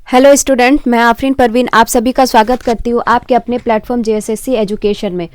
Hello student, मैं आफरीन परवीन आप सभी का स्वागत करती हूँ आपके अपने प्लेटफॉर्म जेएसएससी एजुकेशन में।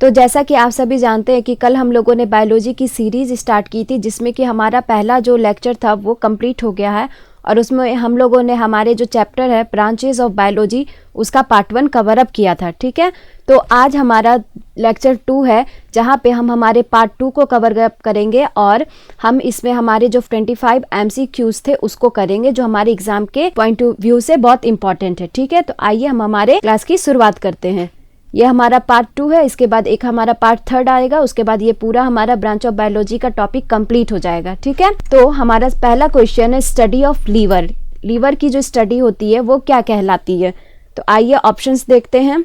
तो जैसा कि आप सभी जानते हैं कि कल हम लोगों ने बायोलॉजी की सीरीज़ स्टार्ट की थी, जिसमें कि हमारा पहला जो लेक्चर था वो कंप्लीट हो गया है और उसमें हम लोगों ने हमारे जो चैप्टर है ब्रांचेस ऑफ बायोलॉजी उसका पार्ट 1 कवर अप किया था। ठीक है, तो आज हमारा लेक्चर 2 है जहाँ पे हम हमारे पार्ट 2 को कवर अप करेंगे और हम इसमें हमारे जो 25 MCQs थे उसको करेंगे, जो हमारे एग्जाम के पॉइंट ऑफ व्यू से बहुत इंपॉर्टेंट है। ठीक है, तो आइए हम हमारे क्लास की शुरुआत करते हैं। ये हमारा पार्ट 2 है, इसके बाद एक हमारा पार्ट 3 आएगा, उसके बाद ये पूरा हमारा ब्रांच ऑफ बायोलॉजी का टॉपिक कंप्लीट हो जाएगा। ठीक है, तो हमारा पहला क्वेश्चन है स्टडी ऑफ लीवर। लीवर की जो स्टडी होती है वो क्या कहलाती है? तो आइए ऑप्शंस देखते हैं।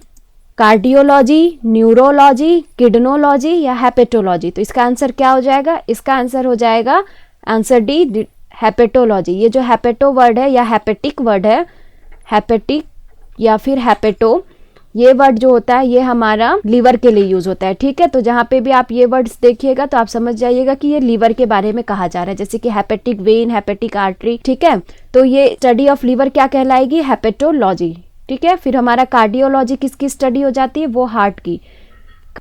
कार्डियोलॉजी, न्यूरोलॉजी, किडनोलॉजी या हेपेटोलॉजी। तो इसका आंसर क्या हो जाएगा? इसका आंसर हो जाएगा आंसर डी, हेपेटोलॉजी। ये जो हेपेटो वर्ड है या हेपेटिक वर्ड है, हेपेटिक या फिर हेपेटो, ये वर्ड जो होता है ये हमारा लीवर के लिए यूज होता है। ठीक है, तो जहाँ पे भी आप ये वर्ड्स देखिएगा तो आप समझ जाइएगा कि ये लीवर के बारे में कहा जा रहा है, जैसे कि हेपेटिक वेन, हेपेटिक आर्टरी। ठीक है, तो ये स्टडी ऑफ लीवर क्या कहलाएगी? हेपेटोलॉजी। ठीक है, फिर हमारा कार्डियोलॉजी किसकी स्टडी हो जाती है? वो हार्ट की।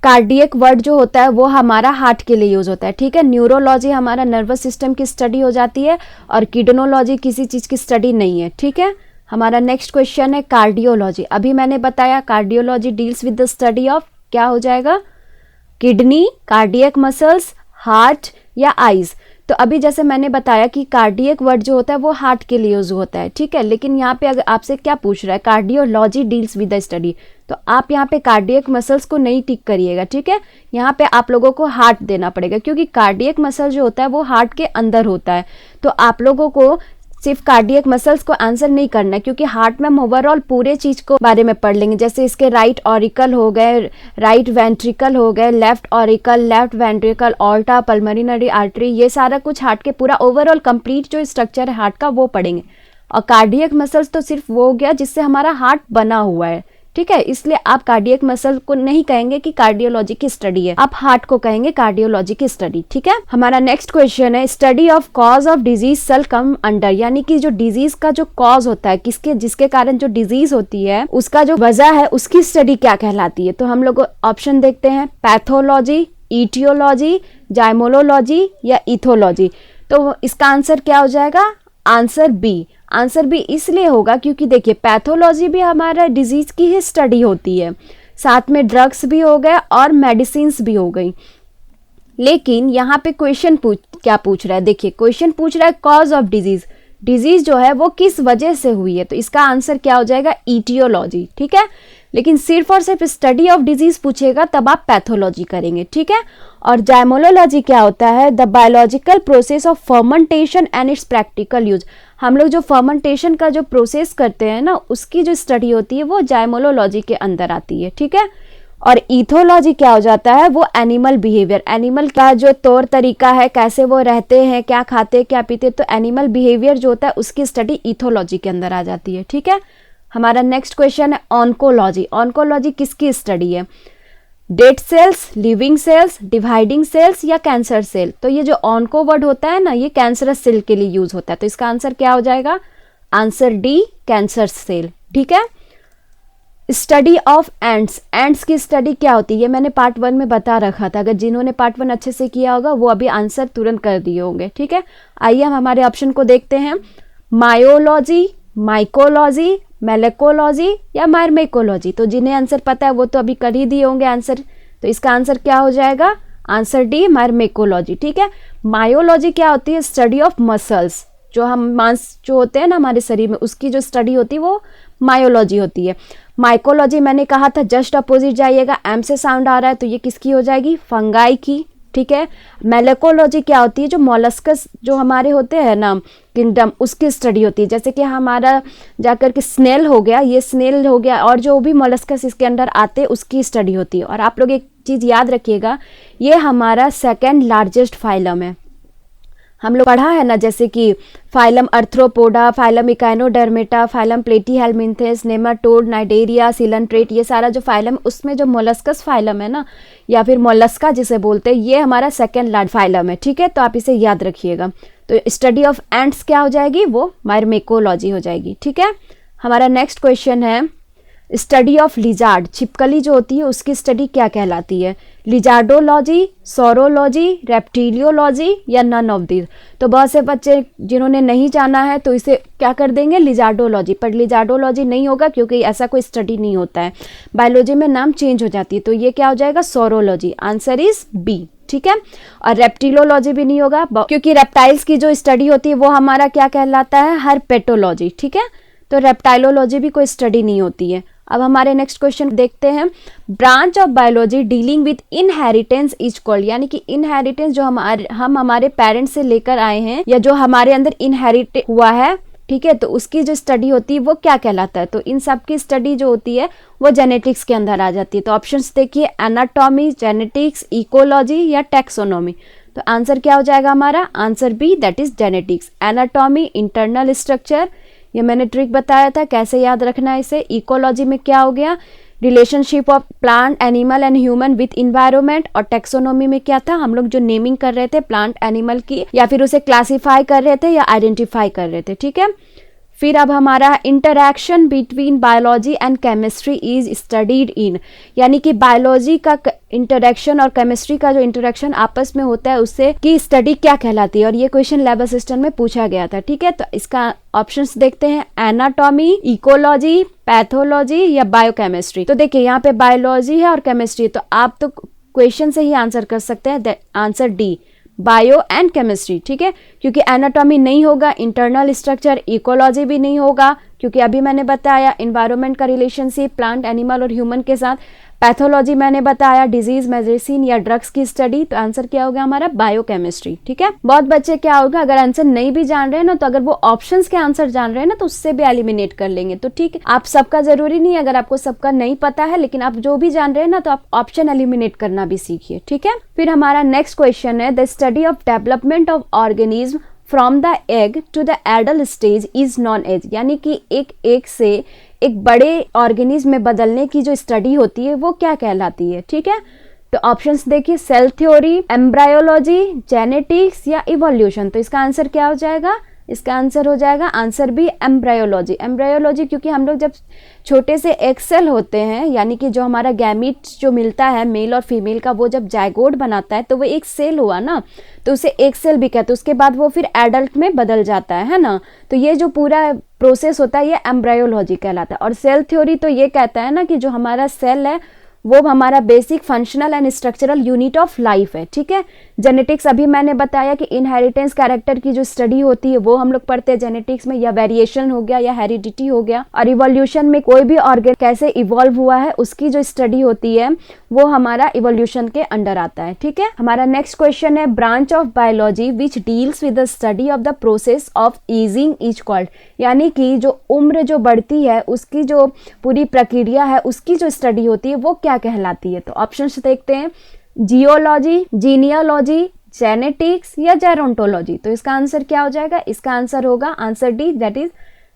कार्डियक वर्ड जो होता है वो हमारा हार्ट के लिए यूज होता है। ठीक है, न्यूरोलॉजी हमारा नर्वस सिस्टम की स्टडी हो जाती है और किडनोलॉजी किसी चीज की स्टडी नहीं है। ठीक है, हमारा नेक्स्ट क्वेश्चन है कार्डियोलॉजी। अभी मैंने बताया cardiology deals with the study of, क्या हो जाएगा? किडनी, कार्डियक मसल्स, हार्ट या आईज। तो अभी जैसे मैंने बताया कि कार्डियक वर्ड जो होता है वो हार्ट के लिए यूज होता है। ठीक है, लेकिन यहाँ पे अगर आपसे क्या पूछ रहा है, cardiology deals with the study, तो आप यहाँ पे कार्डियक मसल्स को नहीं टिक करिएगा। ठीक है, यहाँ पे आप लोगों को हार्ट देना पड़ेगा, क्योंकि कार्डियक मसल जो होता है वो हार्ट के अंदर होता है। तो आप लोगों को सिर्फ कार्डियक मसल्स को आंसर नहीं करना है, क्योंकि हार्ट में हम ओवरऑल पूरे चीज को बारे में पढ़ लेंगे, जैसे इसके राइट ऑरिकल हो गए, राइट वेंट्रिकल हो गए, left auricle, left ventricle, ऑल्टा, pulmonary artery, ये सारा कुछ हार्ट के पूरा ओवरऑल कंप्लीट जो स्ट्रक्चर है हार्ट का वो पढ़ेंगे। और कार्डियक मसल्स तो सिर्फ वो हो गया जिससे हमारा हार्ट बना हुआ है। ठीक है, इसलिए आप कार्डियक मसल को नहीं कहेंगे कि कार्डियोलॉजी की स्टडी है, आप हार्ट को कहेंगे कार्डियोलॉजी की स्टडी। ठीक है, हमारा नेक्स्ट क्वेश्चन है study of cause of disease cell come under, यानी कि जो डिजीज का जो कॉज होता है, किसके जिसके कारण जो डिजीज होती है उसका जो वजह है उसकी स्टडी क्या कहलाती है? तो हम लोग ऑप्शन देखते हैं, पैथोलॉजी, ईटियोलॉजी, जाइमोलॉजी या इथोलॉजी। तो इसका आंसर क्या हो जाएगा? Answer B. आंसर भी इसलिए होगा क्योंकि देखिए पैथोलॉजी भी हमारा डिजीज की ही स्टडी होती है, साथ में ड्रग्स भी हो गए और मेडिसिन्स भी हो गई। लेकिन यहाँ पे क्वेश्चन क्या पूछ रहा है? देखिए क्वेश्चन पूछ रहा है कॉज ऑफ डिजीज, डिजीज जो है वो किस वजह से हुई है, तो इसका आंसर क्या हो जाएगा? ईटियोलॉजी। ठीक है, लेकिन सिर्फ और सिर्फ स्टडी ऑफ डिजीज पूछेगा तब आप पैथोलॉजी करेंगे। ठीक है, और जाइमोलॉजी क्या होता है? The biological process of fermentation and it's practical use. हम लोग जो फर्मेंटेशन का जो प्रोसेस करते हैं ना उसकी जो स्टडी होती है वो जाइमोलॉजी के अंदर आती है। ठीक है, और इथोलॉजी क्या हो जाता है? वो एनिमल बिहेवियर, एनिमल का जो तौर तरीका है, कैसे वो रहते हैं, क्या खाते क्या पीते, तो एनिमल बिहेवियर जो होता है उसकी स्टडी इथोलॉजी के अंदर आ जाती है। ठीक है, हमारा नेक्स्ट क्वेश्चन है ऑन्कोलॉजी। ऑन्कोलॉजी किसकी स्टडी है? Dead cells, living cells, dividing cells या कैंसर सेल। तो ये जो ऑन्को वर्ड होता है ना ये कैंसरस सेल के लिए यूज होता है, तो इसका आंसर क्या हो जाएगा? Answer D, cancer cell. ठीक है, स्टडी ऑफ एंट्स। एंट्स की स्टडी क्या होती है? ये मैंने पार्ट 1 में बता रखा था, अगर जिन्होंने पार्ट 1 अच्छे से किया होगा वो अभी आंसर तुरंत कर दिए होंगे। ठीक है, आइए हम हमारे ऑप्शन को देखते हैं। मायोलॉजी, माइकोलॉजी, मेलेकोलॉजी या मायरमेकोलॉजी। तो जिन्हें आंसर पता है वो तो अभी कर ही दिए होंगे आंसर, तो इसका आंसर क्या हो जाएगा? Answer D, myrmecology. ठीक है, मायोलॉजी क्या होती है? स्टडी ऑफ मसल्स, जो हम मांस जो होते हैं ना हमारे शरीर में उसकी जो स्टडी होती है वो मायोलॉजी होती है। माइकोलॉजी मैंने कहा था जस्ट अपोजिट जाइएगा, एम से साउंड आ रहा है तो ये किसकी हो जाएगी? फंगाई की। ठीक है, मेलेकोलॉजी क्या होती है? जो मोलस्कस जो हमारे होते हैं ना किंगडम उसकी स्टडी होती है, जैसे कि हमारा जाकर के स्नेल हो गया, ये स्नेल हो गया और जो भी मोलस्कस इसके अंदर आते हैं उसकी स्टडी होती है। और आप लोग एक चीज़ याद रखिएगा, ये हमारा सेकेंड लार्जेस्ट फाइलम है। हम लोग पढ़ा है ना, जैसे कि phylum arthropoda, phylum echinodermata, phylum platyhelminthes, nematode, cnidaria, coelenterate, ये सारा जो फाइलम उसमें जो मोलस्कस फाइलम है ना या फिर मोलस्का जिसे बोलते हैं, ये हमारा सेकेंड लार्ज फाइलम है। ठीक है, तो आप इसे याद रखिएगा। तो स्टडी ऑफ एंट्स क्या हो जाएगी? वो मायरमेकोलॉजी हो जाएगी। ठीक है, हमारा नेक्स्ट क्वेश्चन है स्टडी ऑफ लिजार्ड, छिपकली जो होती है उसकी स्टडी क्या कहलाती है? लिजार्डोलॉजी, सोरोलॉजी, रेप्टिलियोलॉजी या नन ऑफ दिस। तो बहुत से बच्चे जिन्होंने नहीं जाना है तो इसे क्या कर देंगे, लिजार्डोलॉजी, पर लिजार्डोलॉजी नहीं होगा क्योंकि ऐसा कोई स्टडी नहीं होता है, बायोलॉजी में नाम चेंज हो जाती है। तो ये क्या हो जाएगा, सोरोलॉजी, आंसर इज बी, ठीक है। और रेप्टिलोलॉजी भी नहीं होगा क्योंकि रेप्टाइल्स की जो स्टडी होती है वो हमारा क्या कहलाता है, हर्पेटोलॉजी, ठीक है। तो रेप्टाइलोलॉजी भी कोई स्टडी नहीं होती है। अब हमारे नेक्स्ट क्वेश्चन देखते हैं, branch of biology dealing with inheritance is called, यानी कि इनहेरिटेंस जो हम हमारे पेरेंट्स से लेकर आए हैं या जो हमारे अंदर इनहेरिट हुआ है, ठीक है, तो उसकी जो स्टडी होती है वो क्या कहलाता है? तो इन सब की स्टडी जो होती है वो जेनेटिक्स के अंदर आ जाती है। तो ऑप्शंस देखिए, एनाटॉमी, जेनेटिक्स, इकोलॉजी या टैक्सोनॉमी। तो आंसर क्या हो जाएगा हमारा, answer B, that is genetics. Anatomy, internal structure, ये मैंने ट्रिक बताया था कैसे याद रखना है इसे। इकोलॉजी में क्या हो गया, relationship of plant, animal and human with environment. और टेक्सोनॉमी में क्या था, हम लोग जो नेमिंग कर रहे थे प्लांट एनिमल की, या फिर उसे क्लासिफाई कर रहे थे या आइडेंटिफाई कर रहे थे, ठीक है। फिर अब हमारा interaction between biology and chemistry is studied in, यानी कि बायोलॉजी का इंटरैक्शन और केमिस्ट्री का जो इंटरैक्शन आपस में होता है उससे की स्टडी क्या कहलाती है। और ये क्वेश्चन लैब असिस्टेंट में पूछा गया था, ठीक है। तो इसका ऑप्शंस देखते हैं, एनाटॉमी, इकोलॉजी, पैथोलॉजी या बायोकेमिस्ट्री। तो देखिए यहाँ पे बायोलॉजी है और केमिस्ट्री, तो आप तो क्वेश्चन से ही आंसर कर सकते हैं, answer D, bio and chemistry, ठीक है। क्योंकि एनाटॉमी नहीं होगा, इंटरनल स्ट्रक्चर, इकोलॉजी भी नहीं होगा क्योंकि अभी मैंने बताया एनवायरनमेंट का रिलेशनशिप प्लांट, एनिमल और ह्यूमन के साथ। पैथोलॉजी मैंने बताया डिजीज, मेडिसिन या ड्रग्स की स्टडी। तो आंसर क्या होगा हमारा, बायोकेमिस्ट्री, ठीक है। बहुत बच्चे क्या होगा, अगर आंसर नहीं भी जान रहे हैं ना, तो अगर वो ऑप्शंस के आंसर जान रहे हैं ना तो उससे भी एलिमिनेट कर लेंगे। तो ठीक है, आप सबका जरूरी नहीं, अगर आपको सबका नहीं पता है लेकिन आप जो भी जान रहे हैं ना तो आप ऑप्शन एलिमिनेट करना भी सीखिए, ठीक है। फिर हमारा नेक्स्ट क्वेश्चन है, the study of development of organism from the egg to the adult stage is known as, यानी कि एक एग से एक बड़े ऑर्गेनिज्म में बदलने की जो स्टडी होती है वो क्या कहलाती है, ठीक है। तो ऑप्शंस देखिए, सेल थ्योरी, एम्ब्रायोलॉजी, जेनेटिक्स या इवोल्यूशन। तो इसका आंसर क्या हो जाएगा, इसका आंसर हो जाएगा आंसर बी, एम्ब्रायोलॉजी। एम्ब्रायोलॉजी क्योंकि हम लोग जब छोटे से एग सेल होते हैं, यानी कि जो हमारा गैमीट जो मिलता है मेल और फीमेल का, वो जब जायगोट बनाता है तो वो एक सेल हुआ ना, तो उसे एक सेल भी कहते हैं। उसके बाद वो फिर एडल्ट में बदल जाता है ना। तो ये जो पूरा प्रोसेस होता है ये एम्ब्रायोलॉजी कहलाता है। और सेल थ्योरी तो ये कहता है ना कि जो हमारा सेल है वो हमारा basic functional and structural unit of life है, ठीक है। जेनेटिक्स अभी मैंने बताया कि इनहेरिटेंस कैरेक्टर की जो स्टडी होती है वो हम लोग पढ़ते हैं जेनेटिक्स में, या वेरिएशन हो गया या हेरिडिटी हो गया। और इवोल्यूशन में कोई भी ऑर्गन कैसे इवॉल्व हुआ है उसकी जो स्टडी होती है वो हमारा इवोल्यूशन के अंडर आता है, ठीक है। हमारा नेक्स्ट क्वेश्चन है, branch of biology which deals with the study of the process of ageing is called, यानी कि जो उम्र जो बढ़ती है उसकी जो पूरी प्रक्रिया है उसकी जो स्टडी होती है वो क्या कहलाती है। तो ऑप्शंस देखते हैं, जियोलॉजी, जीनियोलॉजी, जेनेटिक्स या जेरोंटोलॉजी। तो इसका आंसर क्या हो जाएगा, इसका आंसर होगा answer D, that is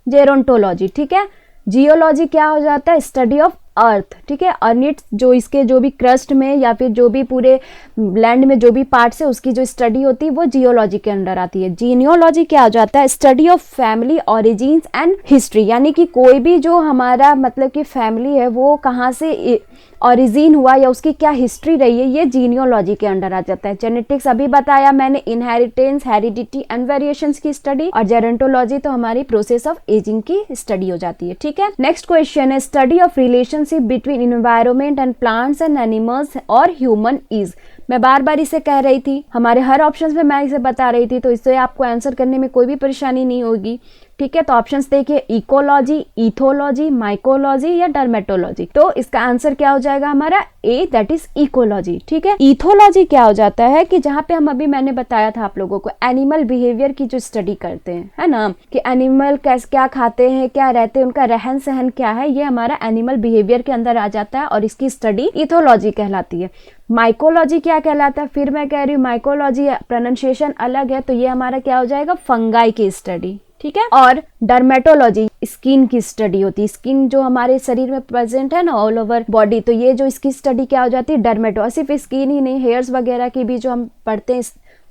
gerontology, ठीक है। जियोलॉजी क्या हो जाता है, स्टडी ऑफ अर्थ, ठीक है। अर्निट्स जो इसके जो भी क्रस्ट में या फिर जो भी पूरे लैंड में जो भी पार्ट्स है उसकी जो स्टडी होती है वो जियोलॉजी के अंडर आती है। जीनियोलॉजी क्या हो जाता है, study of family origins and history, यानी कि कोई भी जो हमारा मतलब कि फैमिली है वो कहाँ से ऑरिजिन हुआ या उसकी क्या हिस्ट्री रही है, ये जीनियोलॉजी के अंडर आ जाता है। जेनेटिक्स अभी बताया मैंने, इनहेरिटेंस, हेरिडिटी एंड वेरिएशंस की स्टडी। और जेरोंटोलॉजी तो हमारी प्रोसेस ऑफ एजिंग की स्टडी हो जाती है, ठीक है। नेक्स्ट क्वेश्चन है, study of relationship between environment and plants and animals और ह्यूमन इज। मैं बार बार इसे कह रही थी, हमारे हर ऑप्शन में मैं इसे बता रही थी, तो इससे आपको आंसर करने में कोई भी परेशानी नहीं होगी, ठीक है। तो ऑप्शंस देखिए, इकोलॉजी, इथोलॉजी, माइकोलॉजी या डर्मेटोलॉजी। तो इसका आंसर क्या हो जाएगा हमारा ए, दैट इज इकोलॉजी, ठीक है। इथोलॉजी क्या हो जाता है कि जहाँ पे हम अभी मैंने बताया था आप लोगों को एनिमल बिहेवियर की जो स्टडी करते हैं, है ना, कि एनिमल कैसे क्या खाते हैं, क्या रहते हैं, उनका रहन सहन क्या है, ये हमारा एनिमल बिहेवियर के अंदर आ जाता है और इसकी स्टडी इथोलॉजी कहलाती है। माइकोलॉजी क्या कहलाता है, फिर मैं कह रही हूँ माइकोलॉजी प्रोनाउंसिएशन अलग है, तो ये हमारा क्या हो जाएगा, फंगाई की स्टडी, ठीक है। और डर्मेटोलॉजी स्किन की स्टडी होती है, स्किन जो हमारे शरीर में प्रेजेंट है ना ऑल ओवर बॉडी, तो ये जो इसकी स्टडी क्या हो जाती है, डर्मेटो। सिर्फ स्किन ही नहीं, हेयर्स वगैरह की भी जो हम पढ़ते हैं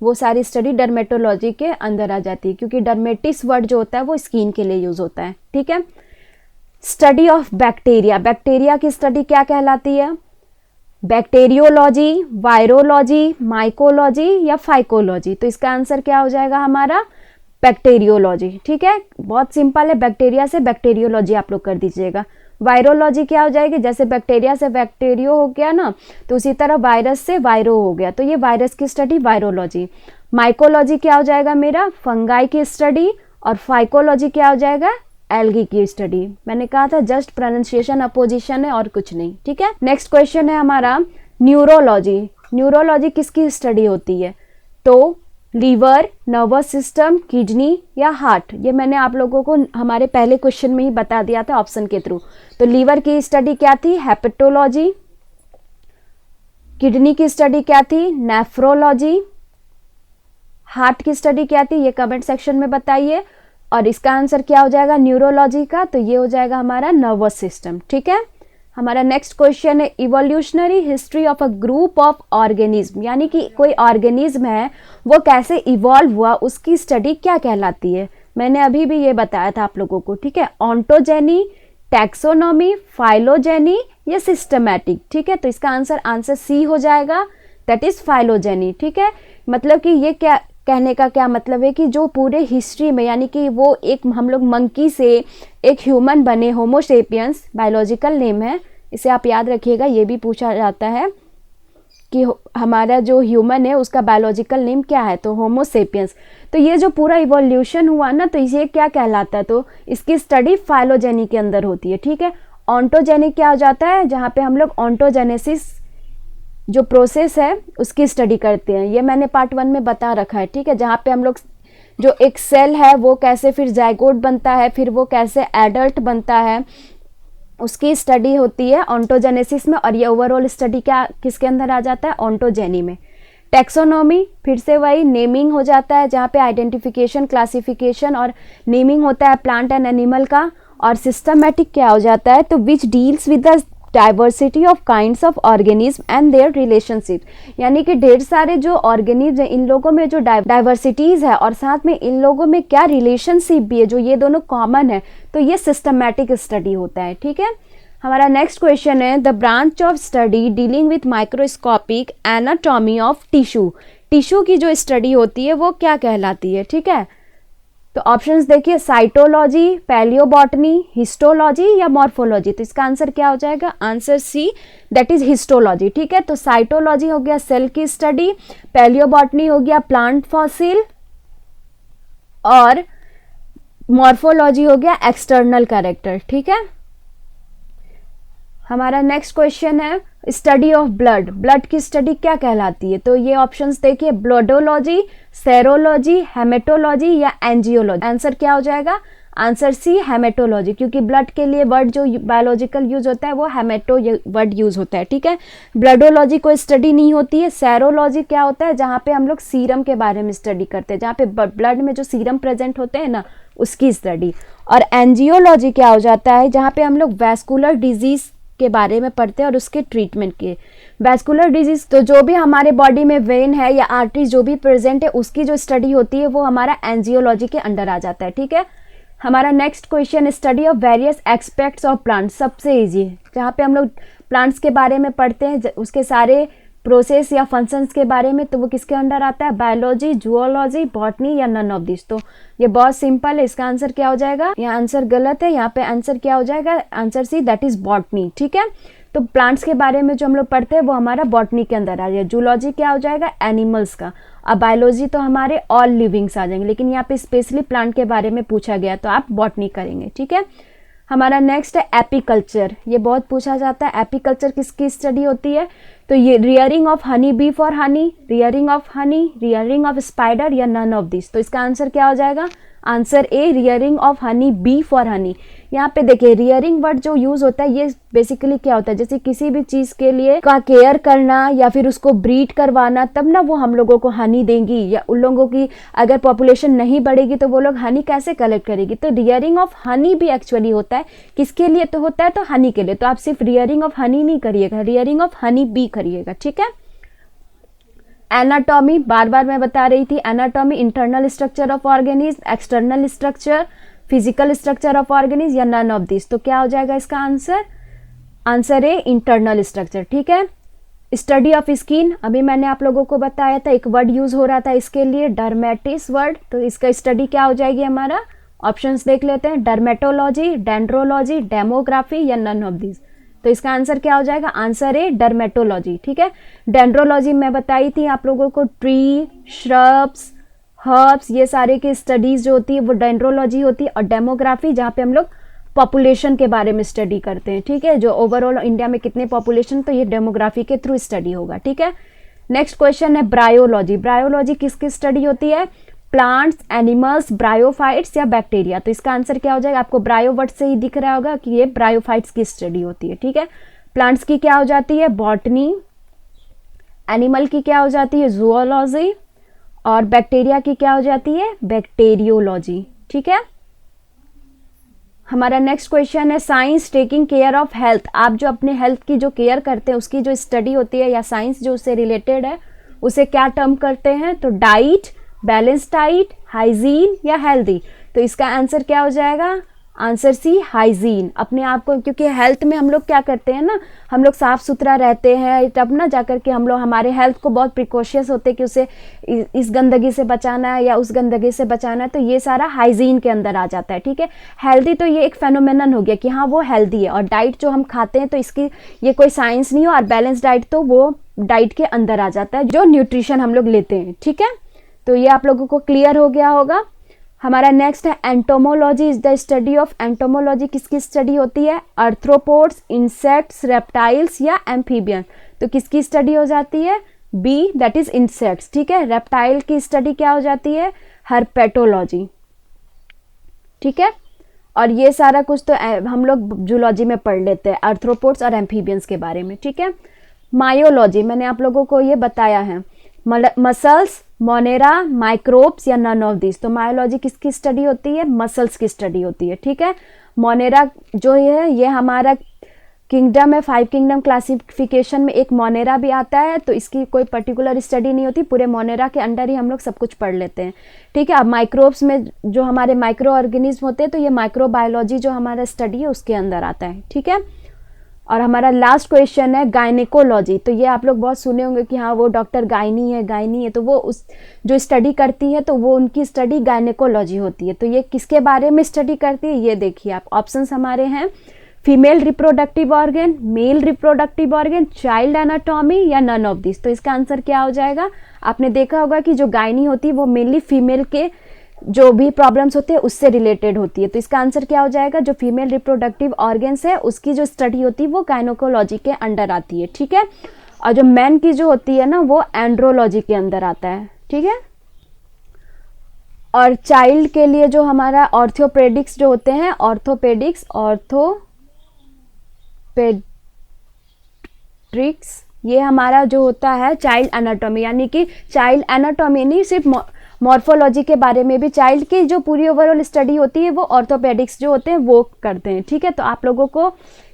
वो सारी स्टडी डर्मेटोलॉजी के अंदर आ जाती है, क्योंकि डर्मेटिस वर्ड जो होता है वो स्किन के लिए यूज होता है, ठीक है। स्टडी ऑफ बैक्टीरिया, बैक्टीरिया की स्टडी क्या कहलाती है? बैक्टीरियोलॉजी, वायरोलॉजी, माइकोलॉजी या फाइकोलॉजी? तो इसका आंसर क्या हो जाएगा हमारा? बैक्टीरियोलॉजी। ठीक है, बहुत सिंपल है, बैक्टीरिया से बैक्टीरियोलॉजी आप लोग कर दीजिएगा। वायरोलॉजी क्या हो जाएगी? जैसे बैक्टीरिया से बैक्टीरियो हो गया ना, तो उसी तरह वायरस से वायरो हो गया, तो ये वायरस की स्टडी वायरोलॉजी। माइकोलॉजी क्या हो जाएगा मेरा? फंगाई की स्टडी। और फाइकोलॉजी क्या हो जाएगा? एल्गी की स्टडी। मैंने कहा था जस्ट प्रोनाउंसिएशन अपोजिशन है और कुछ नहीं। ठीक है, नेक्स्ट क्वेश्चन है हमारा न्यूरोलॉजी। न्यूरोलॉजी किसकी स्टडी होती है? तो लीवर, नर्वस सिस्टम, किडनी या हार्ट? ये मैंने आप लोगों को हमारे पहले क्वेश्चन में ही बता दिया था ऑप्शन के थ्रू। तो लीवर की स्टडी क्या थी? हेपेटोलॉजी। किडनी की स्टडी क्या थी? नेफ्रोलॉजी। हार्ट की स्टडी क्या थी? ये कमेंट सेक्शन में बताइए। और इसका आंसर क्या हो जाएगा न्यूरोलॉजी का? तो ये हो जाएगा हमारा नर्वस सिस्टम। ठीक है, हमारा नेक्स्ट क्वेश्चन है evolutionary history of a group of organism, यानी कि कोई ऑर्गेनिज्म है वो कैसे इवॉल्व हुआ, उसकी स्टडी क्या कहलाती है? मैंने अभी भी ये बताया था आप लोगों को। ठीक है, ऑन्टोजेनी, टैक्सोनॉमी, फाइलोजेनी या सिस्टमैटिक? ठीक है, तो इसका आंसर सी हो जाएगा, दैट इज फाइलोजेनी। ठीक है, मतलब कि ये क्या कहने का क्या मतलब है कि जो पूरे हिस्ट्री में, यानी कि वो एक हम लोग मंकी से एक ह्यूमन बने, होमोसेपियंस बायोलॉजिकल नेम है, इसे आप याद रखिएगा, ये भी पूछा जाता है कि हमारा जो ह्यूमन है उसका बायोलॉजिकल नेम क्या है? तो होमोसेपियंस। तो ये जो पूरा इवोल्यूशन हुआ ना, तो ये क्या कहलाता है? तो इसकी स्टडी फाइलोजेनी के अंदर होती है। ठीक है, ऑन्टोजेनिक क्या हो जाता है? जहाँ पे हम लोग ऑन्टोजेनेसिस जो प्रोसेस है उसकी स्टडी करते हैं, ये मैंने पार्ट 1 में बता रखा है। ठीक है, जहाँ पे हम लोग जो एक सेल है वो कैसे फिर जाइगोट बनता है, फिर वो कैसे एडल्ट बनता है, उसकी स्टडी होती है ऑन्टोजेनेसिस में। और ये ओवरऑल स्टडी क्या किसके अंदर आ जाता है? ऑन्टोजेनी में। टैक्सोनॉमी फिर से वही नेमिंग हो जाता है, जहाँ पे आइडेंटिफिकेशन, क्लासिफिकेशन और नेमिंग होता है प्लांट एंड एनिमल का। और सिस्टमैटिक क्या हो जाता है? तो which deals with the diversity of kinds of organism and their relationship, यानी कि ढेर सारे जो ऑर्गेनिज्म है इन लोगों में जो डाइवर्सिटीज है और साथ में इन लोगों में क्या रिलेशनशिप भी है, जो ये दोनों कॉमन है, तो ये सिस्टमैटिक स्टडी होता है। ठीक है, हमारा नेक्स्ट क्वेश्चन है the branch of study dealing with microscopic anatomy of tissue. Tissue की जो स्टडी होती है वो क्या कहलाती है? ठीक है, तो ऑप्शंस देखिए, साइटोलॉजी, पैलियोबॉटनी, हिस्टोलॉजी या मॉर्फोलॉजी? तो इसका आंसर क्या हो जाएगा? Answer C, that is histology. ठीक है, तो साइटोलॉजी हो गया सेल की स्टडी, पैलियोबॉटनी हो गया प्लांट फॉसिल, और मॉर्फोलॉजी हो गया एक्सटर्नल कैरेक्टर। ठीक है, हमारा नेक्स्ट क्वेश्चन है स्टडी ऑफ ब्लड। ब्लड की स्टडी क्या कहलाती है? तो ये ऑप्शंस देखिए, ब्लडोलॉजी, सेरोलॉजी, हेमेटोलॉजी या एंजियोलॉजी? आंसर क्या हो जाएगा? आंसर सी, हेमेटोलॉजी, क्योंकि ब्लड के लिए वर्ड जो बायोलॉजिकल यूज होता है वो हेमेटो वर्ड यूज होता है। ठीक है, ब्लडोलॉजी कोई स्टडी नहीं होती है। सेरोलॉजी क्या होता है? जहाँ पे हम लोग सीरम के बारे में स्टडी करते हैं, जहाँ पे ब्लड में जो सीरम प्रेजेंट होते हैं ना, उसकी स्टडी। और एंजियोलॉजी क्या हो जाता है? जहाँ पे हम लोग वैस्कुलर डिजीज के बारे में पढ़ते हैं और उसके ट्रीटमेंट के। वैस्कुलर डिजीज तो जो भी हमारे बॉडी में वेन है या आर्टरी जो भी प्रेजेंट है उसकी जो स्टडी होती है वो हमारा एंजियोलॉजी के अंडर आ जाता है। ठीक है, हमारा next question study of various aspects of plants. सबसे इजी है, जहाँ पे हम लोग प्लांट्स के बारे में पढ़ते हैं, उसके सारे प्रोसेस या फंक्शंस के बारे में, तो वो किसके अंडर आता है? बायोलॉजी, जूलॉजी, बॉटनी या नन ऑफ दिस? तो ये बहुत सिंपल है, इसका आंसर क्या हो जाएगा? यहाँ आंसर गलत है, यहाँ पे आंसर क्या हो जाएगा? Answer C, that is botany. ठीक है, तो प्लांट्स के बारे में जो हम लोग पढ़ते हैं वो हमारा बॉटनी के अंदर आ जाए। जूलॉजी क्या हो जाएगा? एनिमल्स का। अब बायोलॉजी तो हमारे ऑल लिविंग्स आ जाएंगे, लेकिन यहाँ पे स्पेशली प्लांट के बारे में पूछा गया तो आप बॉटनी करेंगे। ठीक है, हमारा नेक्स्ट है एपीकल्चर। ये बहुत पूछा जाता है, एपीकल्चर किसकी स्टडी होती है? तो ये rearing of honey bee for Honey, rearing of honey, rearing of spider या नन ऑफ दिस? तो इसका आंसर क्या हो जाएगा? Answer A, rearing of honey bee for Honey. यहाँ पे देखिए रियरिंग वर्ड जो यूज होता है ये बेसिकली क्या होता है? जैसे किसी भी चीज के लिए का केयर करना या फिर उसको ब्रीड करवाना, तब ना वो हम लोगों को हनी देंगी, या उन लोगों की अगर पॉपुलेशन नहीं बढ़ेगी तो वो लोग हनी कैसे कलेक्ट करेगी? तो रियरिंग ऑफ हनी भी एक्चुअली होता है, किसके लिए तो होता है? तो हनी के लिए। तो आप सिर्फ रियरिंग ऑफ हनी नहीं करिएगा, रियरिंग ऑफ हनी बी करिएगा। ठीक है, एनाटॉमी बार बार मैं बता रही थी, anatomy internal structure of organism, external structure, physical structure of organism या नन ऑफ दिस। तो क्या हो जाएगा इसका आंसर? आंसर है इंटरनल स्ट्रक्चर। ठीक है। स्टडी ऑफ स्किन, अभी मैंने आप लोगों को बताया था, एक वर्ड यूज हो रहा था इसके लिए, डर्मेटिस वर्ड। तो इसका स्टडी क्या हो जाएगी हमारा? ऑप्शंस देख लेते हैं, डर्मेटोलॉजी, डेंड्रोलॉजी, डेमोग्राफी या नन ऑफ दिस। तो इसका आंसर क्या हो जाएगा? आंसर है डर्मेटोलॉजी। ठीक है। डेंड्रोलॉजी मैं बताई थी आप लोगों को, ट्री, श्रब्स, हर्ब्स, ये सारे की स्टडीज जो होती है वो डेंड्रोलॉजी होती है। और डेमोग्राफी जहाँ पे हम लोग पॉपुलेशन के बारे में स्टडी करते हैं। ठीक है, जो ओवरऑल इंडिया में कितने पॉपुलेशन, तो ये डेमोग्राफी के थ्रू स्टडी होगा। ठीक है। नेक्स्ट क्वेश्चन है ब्रायोलॉजी। ब्रायोलॉजी किसकी स्टडी होती है? प्लांट्स, एनिमल्स, ब्रायोफाइट्स या बैक्टीरिया। तो इसका आंसर क्या हो जाएगा? आपको ब्रायो वर्ड से ही दिख रहा होगा कि ये ब्रायोफाइट्स की स्टडी होती है। ठीक है। प्लांट्स की क्या हो जाती है? बॉटनी। एनिमल की क्या हो जाती है? जूलॉजी। और बैक्टीरिया की क्या हो जाती है? बैक्टीरियोलॉजी। ठीक है। हमारा नेक्स्ट क्वेश्चन है science taking care of health. आप जो अपने हेल्थ की जो केयर करते हैं उसकी जो स्टडी होती है या साइंस जो उससे रिलेटेड है उसे क्या टर्म करते हैं? तो डाइट, बैलेंस डाइट, हाइजीन या हेल्दी। तो इसका आंसर क्या हो जाएगा? Answer C, hygiene. अपने आप को, क्योंकि हेल्थ में हम लोग क्या करते हैं ना, हम लोग साफ सुथरा रहते हैं, तब ना जाकर के हम लोग हमारे हेल्थ को बहुत प्रिकॉशियस होते हैं कि उसे इस गंदगी से बचाना है या उस गंदगी से बचाना है। तो ये सारा हाइजीन के अंदर आ जाता है। ठीक है। हेल्दी तो ये एक फेनोमेनन हो गया कि हाँ वो हेल्दी है। और डाइट जो हम खाते हैं तो इसकी ये कोई साइंस नहीं हो। और बैलेंस डाइट तो वो डाइट के अंदर आ जाता है जो न्यूट्रिशन हम लोग लेते हैं। ठीक है। तो ये आप लोगों को क्लियर हो गया होगा। हमारा नेक्स्ट है entomology is the study of. Entomology किसकी स्टडी होती है? आर्थ्रोपोड्स, इंसेक्ट्स, रेप्टाइल्स या एम्फीबियन। तो किसकी स्टडी हो जाती है? B, that is insects. ठीक है। रेप्टाइल की स्टडी क्या हो जाती है? हर्पेटोलॉजी। ठीक है। और ये सारा कुछ तो हम लोग जूलॉजी में पढ़ लेते हैं, आर्थ्रोपोड्स और एम्फीबियंस के बारे में। ठीक है। मायोलॉजी मैंने आप लोगों को ये बताया है, मसल्स, मोनेरा, माइक्रोब्स या नन ऑफ दिस। तो मायोलॉजी किसकी स्टडी होती है? मसल्स की स्टडी होती है। ठीक है। मोनेरा जो है ये हमारा किंगडम है, 5 किंगडम क्लासिफिकेशन में एक मोनेरा भी आता है। तो इसकी कोई पर्टिकुलर स्टडी नहीं होती, पूरे मोनेरा के अंडर ही हम लोग सब कुछ पढ़ लेते हैं। ठीक है। अब माइक्रोब्स में जो हमारे माइक्रो ऑर्गेनिज्म होते हैं तो ये माइक्रोबायोलॉजी जो हमारा स्टडी है उसके अंदर आता है। ठीक है। और हमारा लास्ट क्वेश्चन है गायनेकोलॉजी। तो ये आप लोग बहुत सुने होंगे कि हाँ वो डॉक्टर गायनी है, तो वो उस जो स्टडी करती है तो वो उनकी स्टडी गायनेकोलॉजी होती है। तो ये किसके बारे में स्टडी करती है? ये देखिए आप, ऑप्शंस हमारे हैं female reproductive organ, male reproductive organ, child anatomy या नन ऑफ दिस। तो इसका आंसर क्या हो जाएगा? आपने देखा होगा कि जो गायनी होती है वो मेनली फीमेल के जो भी प्रॉब्लम्स होते हैं उससे रिलेटेड होती है। तो इसका आंसर क्या हो जाएगा? जो फीमेल रिप्रोडक्टिव ऑर्गन्स है उसकी जो स्टडी होती है वो गायनेकोलॉजी के अंडर आती है। ठीक है। और जो मैन की जो होती है ना वो एंड्रोलॉजी के अंदर आता है। ठीक है। और चाइल्ड के लिए जो हमारा ऑर्थोपेडिक्स जो होते हैं, ऑर्थोपेडिक्स ये हमारा जो होता है चाइल्ड एनाटॉमी, यानी कि चाइल्ड एनाटॉमी नहीं सिर्फ मॉर्फोलॉजी के बारे में भी, चाइल्ड की जो पूरी ओवरऑल स्टडी होती है वो ऑर्थोपेडिक्स जो होते हैं वो करते हैं। ठीक है। तो आप लोगों को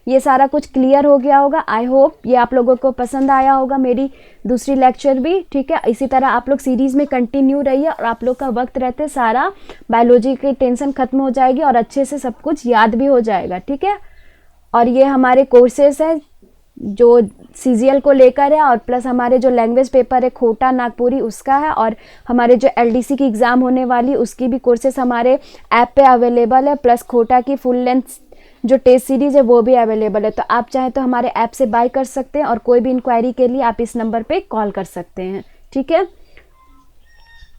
ये सारा कुछ क्लियर हो गया होगा। आई होप ये आप लोगों को पसंद आया होगा मेरी दूसरी लेक्चर भी। ठीक है। इसी तरह आप लोग सीरीज़ में कंटिन्यू रहिए और आप लोग का वक्त रहते सारा बायोलॉजी की टेंशन खत्म हो जाएगी और अच्छे से सब कुछ याद भी हो जाएगा। ठीक है। और ये हमारे कोर्सेस है जो CGL को लेकर है और प्लस हमारे जो लैंग्वेज पेपर है खोटा नागपुरी उसका है, और हमारे जो LDC की एग्ज़ाम होने वाली उसकी भी कोर्सेस हमारे ऐप पे अवेलेबल है, प्लस खोटा की फुल लेंथ जो टेस्ट सीरीज़ है वो भी अवेलेबल है। तो आप चाहें तो हमारे ऐप से बाय कर सकते हैं और कोई भी इंक्वायरी के लिए आप इस नंबर पे कॉल कर सकते हैं। ठीक है।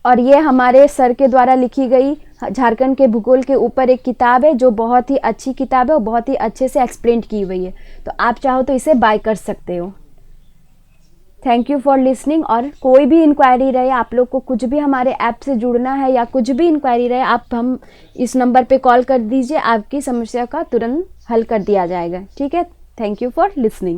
और ये हमारे सर के द्वारा लिखी गई झारखंड के भूगोल के ऊपर एक किताब है जो बहुत ही अच्छी किताब है और बहुत ही अच्छे से एक्सप्लेन की हुई है। तो आप चाहो तो इसे बाय कर सकते हो। Thank you for listening. और कोई भी इंक्वायरी रहे, आप लोग को कुछ भी हमारे ऐप से जुड़ना है या कुछ भी इंक्वायरी रहे, आप हम इस नंबर पे कॉल कर दीजिए, आपकी समस्या का तुरंत हल कर दिया जाएगा। ठीक है। Thank you for listening.